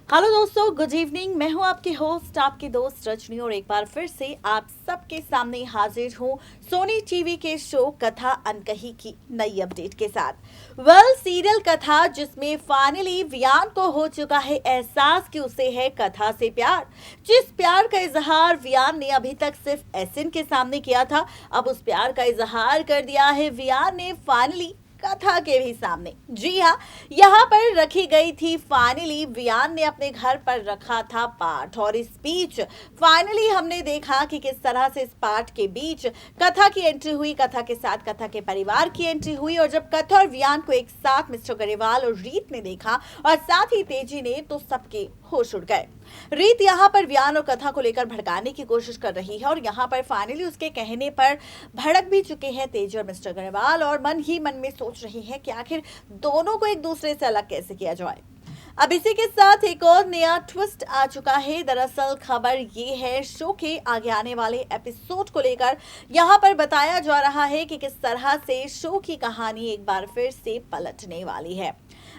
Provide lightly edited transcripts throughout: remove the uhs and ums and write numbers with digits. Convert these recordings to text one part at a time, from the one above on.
Hello दोस्तों, good evening. मैं हूं आपकी होस्ट, आपकी दोस्त रजनी, और एक बार फिर से आप सबके सामने हाजिर हूं सोनी टीवी के शो कथा अनकही की नई अपडेट के साथ। सीरियल कथा जिसमें फाइनली वियान को हो चुका है एहसास कि उसे है कथा से प्यार। जिस प्यार का इजहार वियान ने अभी तक सिर्फ एसिन के सामने किया था, अब उस प्यार का इजहार कर दिया है वियान ने फाइनली कथा के भी सामने। जी हाँ, यहाँ पर रखी गई थी फाइनली वियान ने अपने घर पर रखा था पाठ, और इस बीच फाइनली हमने देखा कि किस तरह से इस पाठ के बीच कथा की एंट्री हुई, कथा के साथ कथा के परिवार की एंट्री हुई। और जब कथा और वियान को एक साथ मिस्टर गरेवाल और रीत ने देखा और साथ ही तेजी ने, तो सबके होश उड़ गए। रीत यहाँ पर वियान और कथा को लेकर भड़काने की कोशिश कर रही है, और यहाँ पर फाइनली उसके कहने पर भड़क भी चुके हैं तेजी और मिस्टर गरेवाल, और मन ही मन में सोच रही है कि आखिर दोनों को एक दूसरे से अलग कैसे किया जाए। अब इसी के साथ एक और नया ट्विस्ट आ चुका है। दरअसल खबर ये है, शो के आगे आने वाले एपिसोड को लेकर यहाँ पर बताया जा रहा है कि किस तरह से शो की कहानी एक बार फिर से पलटने वाली है।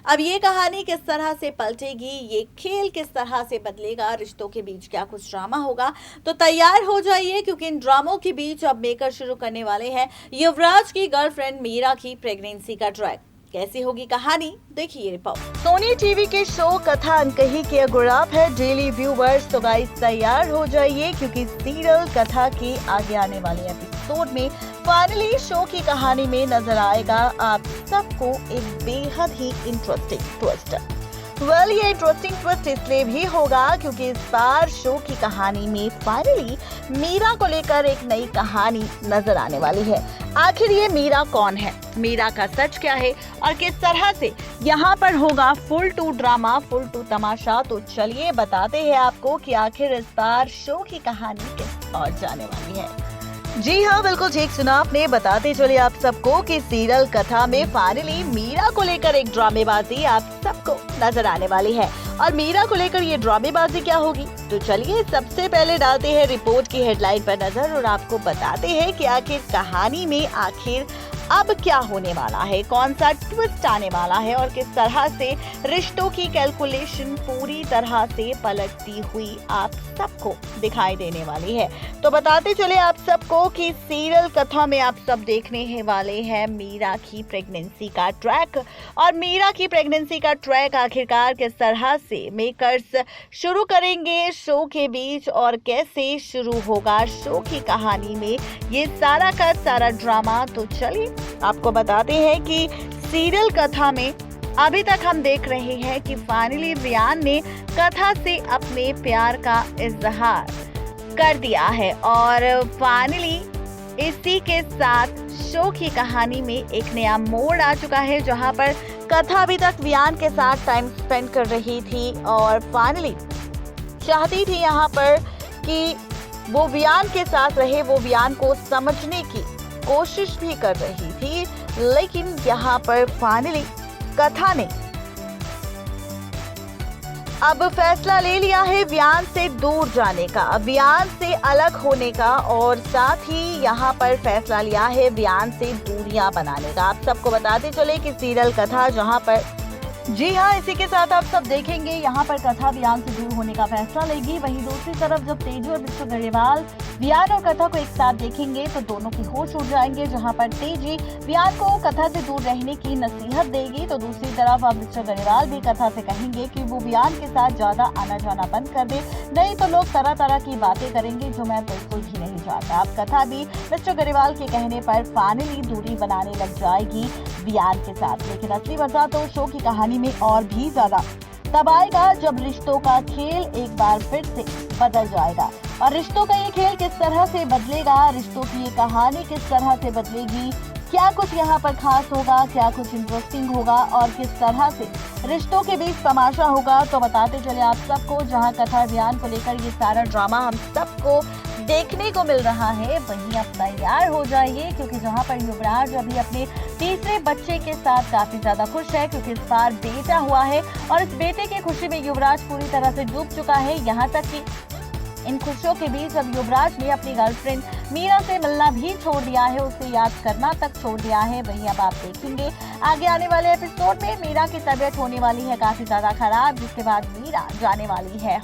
अब ये कहानी किस तरह से पलटेगी, ये खेल किस तरह से बदलेगा, रिश्तों के बीच क्या कुछ ड्रामा होगा, तो तैयार हो जाइए, क्योंकि इन ड्रामों के बीच अब मेकर शुरू करने वाले हैं युवराज की गर्लफ्रेंड मीरा की प्रेगनेंसी का ट्रैक। कैसी होगी कहानी, देखिए रिपोर्ट। सोनी टीवी के शो कथा अनकही के गुलाब है डेली व्यूवर्स, तो गाइस तैयार हो जाइए, क्योंकि सीरियल कथा के आगे आने वाले एपिसोड में फाइनली शो की कहानी में नजर आएगा आप सबको एक बेहद ही इंटरेस्टिंग ट्विस्ट। ये इंटरेस्टिंग ट्विस्ट इसलिए भी होगा क्योंकि इस बार शो की कहानी में फाइनली मीरा को लेकर एक नई कहानी नजर आने वाली है। आखिर ये मीरा कौन है, मीरा का सच क्या है, और किस तरह से यहाँ पर होगा full to drama, full to तमाशा। तो चलिए बताते हैं आपको कि आखिर इस बार शो की कहानी किस ओर जाने वाली है। जी हाँ, बिल्कुल ठीक सुना आपने। बताते चले आप सबको कि सीरियल कथा में फाइनली मीरा को लेकर एक ड्रामेबाजी आप सबको नजर आने वाली है। और मीरा को लेकर ये ड्रामेबाजी क्या होगी, तो चलिए सबसे पहले डालते हैं रिपोर्ट की हेडलाइन पर नजर, और आपको बताते हैं कि आखिर कहानी में आखिर अब क्या होने वाला है, कौन सा ट्विस्ट आने वाला है, और किस तरह से रिश्तों की कैलकुलेशन पूरी तरह से पलटती हुई आप सबको दिखाई देने वाली है। तो बताते चले आप सबको कि सीरियल कथा में आप सब देखने वाले हैं मीरा की प्रेगनेंसी का ट्रैक, और मीरा की प्रेगनेंसी का ट्रैक आखिरकार किस तरह से मेकर्स शुरू करेंगे शो के बीच, और कैसे शुरू होगा शो की कहानी में ये सारा का सारा ड्रामा। तो चलिए आपको बताते हैं कि सीरियल कथा में अभी तक हम देख रहे हैं कि फाइनली वियान ने कथा से अपने प्यार का इजहार कर दिया है, और फाइनली इसी के साथ शो की कहानी में एक नया मोड़ आ चुका है, जहां पर कथा अभी तक वियान के साथ टाइम स्पेंड कर रही थी, और फाइनली चाहती थी यहाँ पर कि वो वियान के साथ रहे, वो वियान को समझने की कोशिश भी कर रही थी। लेकिन यहाँ पर फाइनली कथा ने अब फैसला ले लिया है वियान से दूर जाने का, वियान से अलग होने का, और साथ ही यहाँ पर फैसला लिया है वियान से दूरियां बनाने का। आप सबको बताते चले कि सीरियल कथा जहाँ पर, जी हाँ, इसी के साथ आप सब देखेंगे यहाँ पर कथा वियान से दूर होने का फैसला लेगी। वहीं दूसरी तरफ जब तेजी और मिस्टर गरेवाल वियान और कथा को एक साथ देखेंगे तो दोनों के होश उड़ जाएंगे, जहाँ पर तेजी वियान को कथा से दूर रहने की नसीहत देगी, तो दूसरी तरफ अब मिस्टर गरेवाल भी कथा से कहेंगे कि वो वियान के साथ ज्यादा आना जाना बंद कर दे, नहीं तो लोग तरह तरह की बातें करेंगे जो मैं बिल्कुल भी नहीं चाहता। अब कथा भी मिस्टर गरेवाल के कहने पर फाइनली दूरी बनाने लग जाएगी वियान के साथ। लेकिन असली मजा तो शो की कहानी में और भी ज्यादा तब आएगा जब रिश्तों का खेल एक बार फिर से बदल जाएगा, और रिश्तों का ये खेल किस तरह से बदलेगा, रिश्तों की ये कहानी किस तरह से बदलेगी, क्या कुछ यहाँ पर खास होगा, क्या कुछ इंटरेस्टिंग होगा, और किस तरह से रिश्तों के बीच तमाशा होगा, तो बताते चले आप सबको। जहाँ कथा वियान को लेकर ये सारा ड्रामा हम सबको देखने को मिल रहा है, वहीं अब तैयार हो जाइए, क्योंकि जहां पर युवराज अभी अपने तीसरे बच्चे के साथ काफी ज्यादा खुश है, क्योंकि इस बार बेटा हुआ है, और इस बेटे की खुशी में युवराज पूरी तरह से डूब चुका है। यहाँ तक कि इन खुशियों के बीच अब युवराज ने अपनी गर्लफ्रेंड मीरा से मिलना भी छोड़ दिया है, उसे याद करना तक छोड़ दिया है। वहीं अब आप देखेंगे आगे आने वाले एपिसोड में मीरा की तबीयत होने वाली है काफी ज्यादा खराब, जिसके बाद मीरा जाने वाली है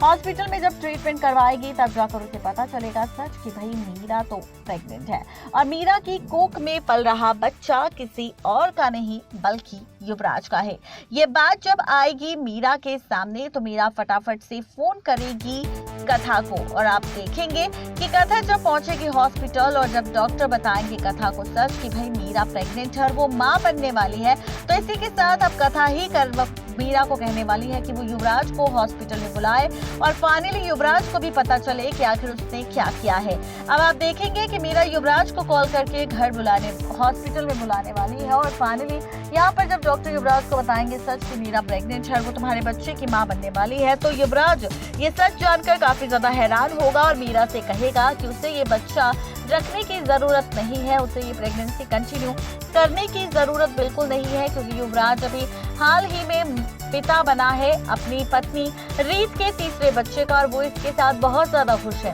हॉस्पिटल में जब ट्रीटमेंट करवाएगी तब जाकर उसे पता चलेगा सच कि भाई मीरा तो प्रेग्नेंट है और मीरा की कोख में पल रहा बच्चा किसी और का नहीं बल्कि युवराज का है। ये बात जब आएगी मीरा के सामने तो मीरा फटाफट से फोन करेगी कथा को और आप देखेंगे कि कथा जब पहुंचेगी हॉस्पिटल और जब डॉक्टर बताएंगे कथा को सच कि भाई मीरा प्रेग्नेंट है और वो मां बनने वाली है, तो इसी के साथ अब कथा ही मीरा को कहने वाली है कि वो युवराज को हॉस्पिटल में बुलाए और फाइनली युवराज को भी पता चले कि आखिर उसने क्या किया है। अब आप देखेंगे कि मीरा युवराज को कॉल करके हॉस्पिटल में बुलाने वाली है और फाइनली यहाँ पर जब डॉक्टर युवराज को बताएंगे सच कि मीरा प्रेग्नेंट है, वो तुम्हारे बच्चे की मां बनने वाली है, तो युवराज ये सच जानकर काफी ज्यादा हैरान होगा और मीरा से कहेगा कि उसे ये बच्चा रखने की जरूरत नहीं है, उसे ये प्रेगनेंसी कंटिन्यू करने की जरूरत बिल्कुल नहीं है, क्योंकि युवराज अभी हाल ही में पिता बना है अपनी पत्नी रीत के तीसरे बच्चे का और वो इसके साथ बहुत ज्यादा खुश है।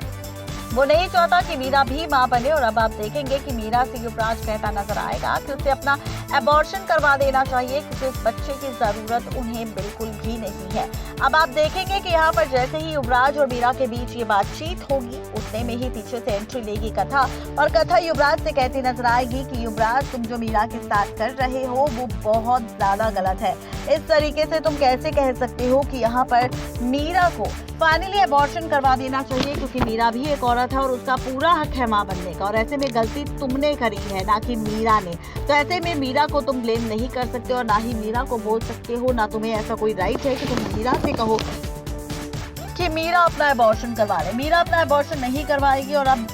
वो नहीं चाहता कि मीरा भी मां बने और अब आप देखेंगे कि मीरा से युवराज कहता नजर आएगा कि उसे अपना एबॉर्शन करवा देना चाहिए क्योंकि इस बच्चे की जरूरत उन्हें बिल्कुल भी नहीं है। अब आप देखेंगे कि यहाँ पर जैसे ही युवराज और मीरा के बीच ये बातचीत होगी उतने में ही पीछे से एंट्री लेगी कथा और कथा युवराज से कहती नजर आएगी कि युवराज तुम जो मीरा के साथ कर रहे हो वो बहुत ज्यादा गलत है। इस तरीके से तुम कैसे कह सकते हो कि यहाँ पर मीरा को फाइनली एबॉर्शन करवा देना चाहिए क्योंकि मीरा भी एक औरत है और उसका पूरा हक है मां बनने का और ऐसे में गलती तुमने करी है ना कि मीरा ने। तो ऐसे में मीरा को तुम ब्लेम नहीं कर सकते और ना ही मीरा को बोल सकते हो, ना तुम्हें ऐसा कोई राइट है कि तुम मीरा से कहो कि मीरा अपना एबॉर्शन करवा ले। मीरा अपना एबॉर्शन नहीं करवाएगी और अब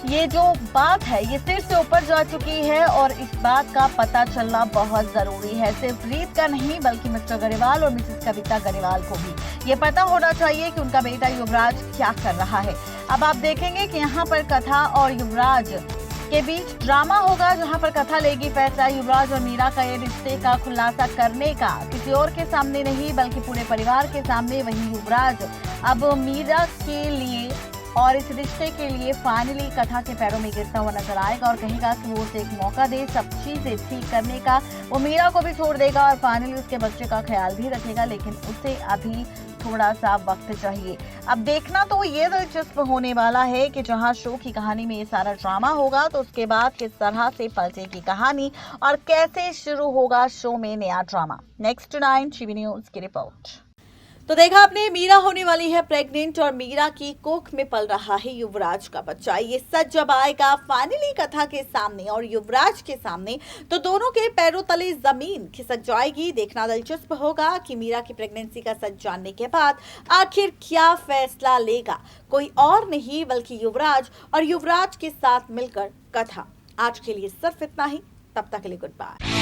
ये जो बात है ये सिर से ऊपर जा चुकी है और इस बात का पता चलना बहुत जरूरी है। सिर्फ रीत का नहीं बल्कि मिस्टर गरेवाल और मिसेस कविता गरेवाल को भी ये पता होना चाहिए कि उनका बेटा युवराज क्या कर रहा है। अब आप देखेंगे कि यहाँ पर कथा और युवराज के बीच ड्रामा होगा जहां पर कथा लेगी फैसला युवराज और मीरा का ये रिश्ते का खुलासा करने का, किसी और के सामने नहीं बल्कि पूरे परिवार के सामने। वहीं युवराज अब मीरा के लिए और इस रिश्ते के लिए फाइनली कथा के पैरों में गिरता हुआ नजर आएगा और कहेगा कि वो उसे एक मौका दे सब चीजें ठीक करने का। वो मीरा को भी छोड़ देगा और फाइनली उसके बच्चे का ख्याल भी रखेगा, लेकिन उसे अभी थोड़ा सा वक्त चाहिए। अब देखना तो ये दिलचस्प होने वाला है कि जहां शो की कहानी में ये सारा ड्रामा होगा तो उसके बाद किस तरह से पलटेगी कहानी और कैसे शुरू होगा शो में नया ड्रामा। नेक्स्ट 9 टीवी न्यूज की रिपोर्ट। तो देखा आपने, मीरा होने वाली है प्रेग्नेंट और मीरा की कोख में पल रहा है युवराज का बच्चा। ये सच जब आएगा फाइनली कथा के सामने और युवराज के सामने तो दोनों के पैरों तले जमीन खिसक जाएगी। देखना दिलचस्प होगा कि मीरा की प्रेगनेंसी का सच जानने के बाद आखिर क्या फैसला लेगा कोई और नहीं बल्कि युवराज और युवराज के साथ मिलकर कथा। आज के लिए सिर्फ इतना ही, तब तक के लिए गुड बाय।